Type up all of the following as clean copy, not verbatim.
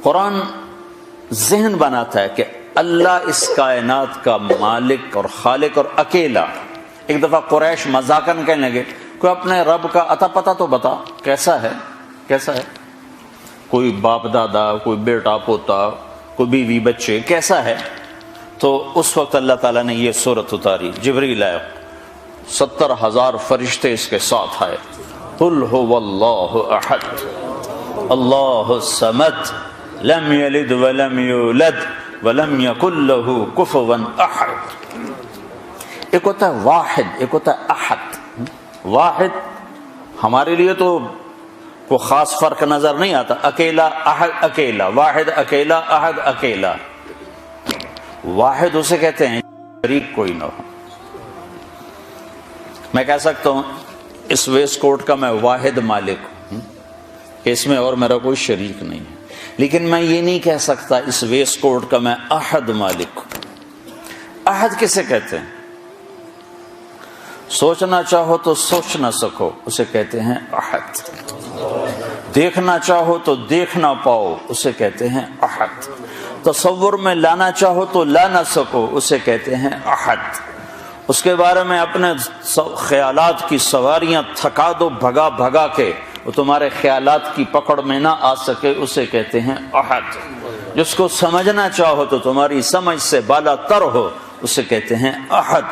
قرآن ذہن بناتا ہے کہ اللہ اس کائنات کا مالک اور خالق اور اکیلا. ایک دفعہ قریش مذاقاً کہنے لگے کوئی اپنے رب کا عطا پتہ تو بتا، کیسا ہے کیسا ہے، کوئی باپ دادا، کوئی بیٹا پوتا، کوئی بیوی بچے، کیسا ہے؟ تو اس وقت اللہ تعالیٰ نے یہ سورت اتاری، جبریل آئے، 70,000 فرشتے اس کے ساتھ آئے. قل هو اللہ احد اللہ الصمد لم یلد ولم یولد ولم یکن لہ کفوا احد. ایک ہوتا ہے واحد، ایک ہوتا ہے احد. واحد ہمارے لیے تو کوئی خاص فرق نظر نہیں آتا، اکیلا احد اکیلا، واحد اکیلا، احد اکیلا. واحد اسے کہتے ہیں شریک کوئی نہ ہو. میں کہہ سکتا ہوں اس ویسٹ کوٹ کا میں واحد مالک ہوں، اس میں اور میرا کوئی شریک نہیں ہے، لیکن میں یہ نہیں کہہ سکتا اس ویسٹ کوٹ کا میں احد مالک ہوں. احد کسے کہتے ہیں؟ سوچنا چاہو تو سوچ نہ سکو، اسے کہتے ہیں احد. دیکھنا چاہو تو دیکھ نہ پاؤ، اسے کہتے ہیں احد. تصور میں لانا چاہو تو لا نہ سکو، اسے کہتے ہیں احد. اس کے بارے میں اپنے خیالات کی سواریاں تھکا دو بھگا بھگا کے، وہ تمہارے خیالات کی پکڑ میں نہ آ سکے، اسے کہتے ہیں احد. جس کو سمجھنا چاہو تو تمہاری سمجھ سے بالا تر ہو، اسے کہتے ہیں احد.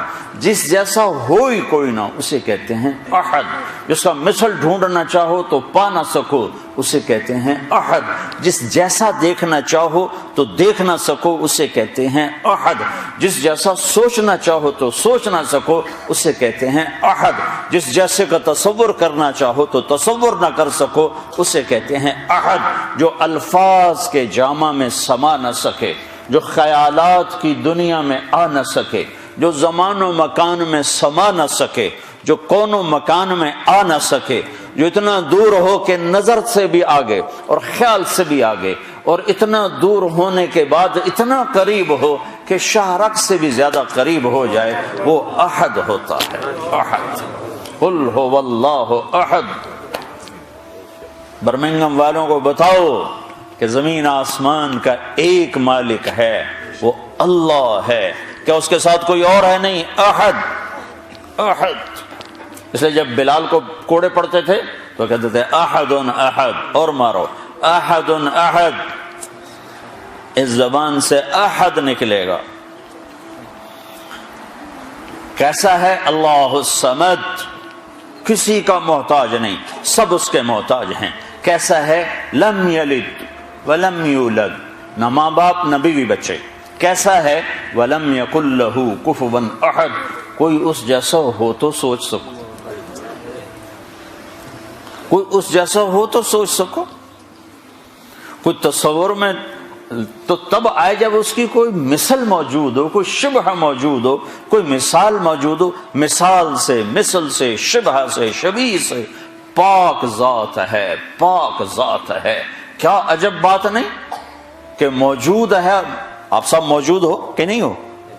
جس جیسا ہو ہی کوئی نہ، اسے کہتے ہیں احد. جس کا مثل ڈھونڈنا چاہو تو پا نہ سکو، اسے کہتے ہیں احد. جس جیسا دیکھنا چاہو تو دیکھ نہ سکو، اسے کہتے ہیں احد. جس جیسا سوچنا چاہو تو سوچ نہ سکو، اسے کہتے ہیں احد. جس جیسے کا تصور کرنا چاہو تو تصور نہ کر سکو، اسے کہتے ہیں احد. جو الفاظ کے جامع میں سما نہ سکے، جو خیالات کی دنیا میں آ نہ سکے، جو زمان و مکان میں سما نہ سکے، جو کون و مکان میں آ نہ سکے، جو اتنا دور ہو کہ نظر سے بھی آگے اور خیال سے بھی آگے، اور اتنا دور ہونے کے بعد اتنا قریب ہو کہ شاہرگ سے بھی زیادہ قریب ہو جائے، وہ احد ہوتا ہے. احد. قل هو اللہ احد. برمنگم والوں کو بتاؤ کہ زمین آسمان کا ایک مالک ہے، وہ اللہ ہے. کیا اس کے ساتھ کوئی اور ہے؟ نہیں. احد. احد. اس لیے جب بلال کو کوڑے پڑتے تھے تو کہتے تھے احد احد، اور مارو احد احد. اس زبان سے احد نکلے گا. کیسا ہے؟ اللہ الصمد، کسی کا محتاج نہیں، سب اس کے محتاج ہیں. کیسا ہے؟ لم یلد ولم یولد، نہ ماں باپ نہ بیوی بچے. کیسا ہے؟ ولم یکن لہ کفوا احد، کوئی اس جیسا ہو تو سوچ سکو، کوئی اس جیسا ہو تو سوچ سکو. کوئی تصور میں تو تب آئے جب اس کی کوئی مثل موجود ہو، کوئی شبہ موجود ہو، کوئی مثال موجود ہو. مثال سے، مثل سے، شبہ سے، شبیہ سے پاک ذات ہے، پاک ذات ہے. کیا عجب بات نہیں کہ موجود ہے. آپ سب موجود ہو کہ نہیں ہو؟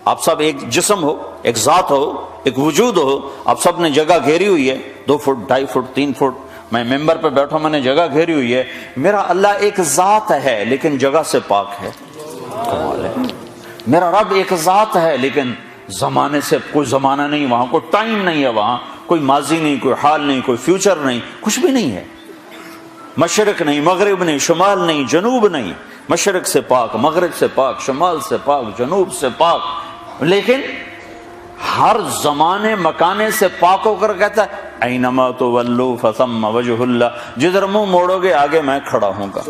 آپ سب ایک جسم ہو، ایک ذات ہو، ایک وجود ہو. آپ سب نے جگہ گھیری ہوئی ہے، 2 فٹ 2.5 فٹ 3 فٹ. میں ممبر پہ بیٹھا، میں نے جگہ گھیری ہوئی ہے. میرا اللہ ایک ذات ہے لیکن جگہ سے پاک ہے. کمال ہے. میرا رب ایک ذات ہے لیکن زمانے سے کوئی زمانہ نہیں، وہاں کوئی ٹائم نہیں ہے، وہاں کوئی ماضی نہیں، کوئی حال نہیں، کوئی فیوچر نہیں، کچھ بھی نہیں ہے. مشرق نہیں، مغرب نہیں، شمال نہیں، جنوب نہیں. مشرق سے پاک، مغرب سے پاک، شمال سے پاک، جنوب سے پاک. لیکن ہر زمانے مکانے سے پاک ہو کر کہتا ہے اینما تولوا فثم وجہ اللہ. جدھر منہ موڑو گے آگے میں کھڑا ہوں گا،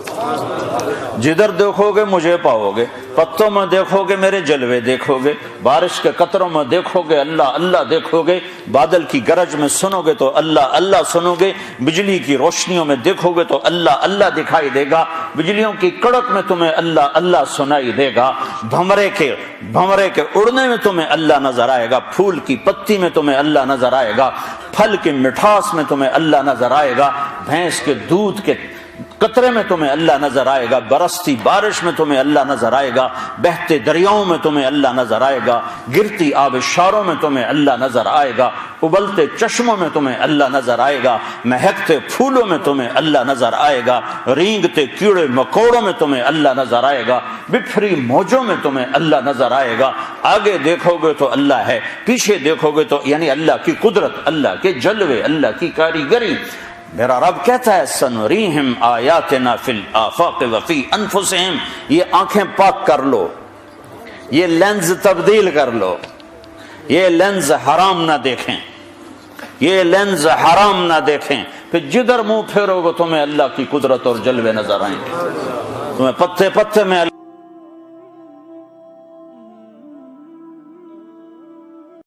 جدھر دیکھو گے مجھے پاؤ گے. پتوں میں دیکھو گے میرے جلوے دیکھو گے، بارش کے قطروں میں دیکھو گے اللہ اللہ دیکھو گے، بادل کی گرج میں سنو گے تو اللہ اللہ سنو گے، بجلی کی روشنیوں میں دیکھو گے تو اللہ اللہ دکھائی دے گا، بجلیوں کی کڑک میں تمہیں اللہ اللہ سنائی دے گا، بھمرے کے اڑنے میں تمہیں اللہ نظر آئے گا، پھول کی پتی میں تمہیں اللہ نظر آئے گا، پھل کی مٹھاس میں تمہیں اللہ نظر آئے گا، بھینس کے دودھ کے قطرے میں تمہیں اللہ نظر آئے گا، برستی بارش میں تمہیں اللہ نظر آئے گا، بہتے دریاؤں میں تمہیں اللہ نظر آئے گا، گرتی آبشاروں میں تمہیں اللہ نظر آئے گا، ابلتے چشموں میں تمہیں اللہ نظر آئے گا، مہکتے پھولوں میں تمہیں اللہ نظر آئے گا، رینگتے کیڑے مکوڑوں میں تمہیں اللہ نظر آئے گا، بپھری موجوں میں تمہیں اللہ نظر آئے گا۔ آگے دیکھو گے تو اللہ ہے، پیچھے دیکھو گے تو یعنی اللہ کی قدرت، اللہ کے جلوے، اللہ کی کاریگری۔ میرا رب کہتا ہے سنریہم آیاتنا فی الآفاق وفی انفسہم، یہ آنکھیں پاک کر لو، یہ لینز تبدیل کر لو، یہ لینز حرام نہ دیکھیں، یہ لینز حرام نہ دیکھیں، پھر جدھر منہ پھیرو گے تمہیں اللہ کی قدرت اور جلوے نظر آئیں گے، تمہیں پتے پتے میں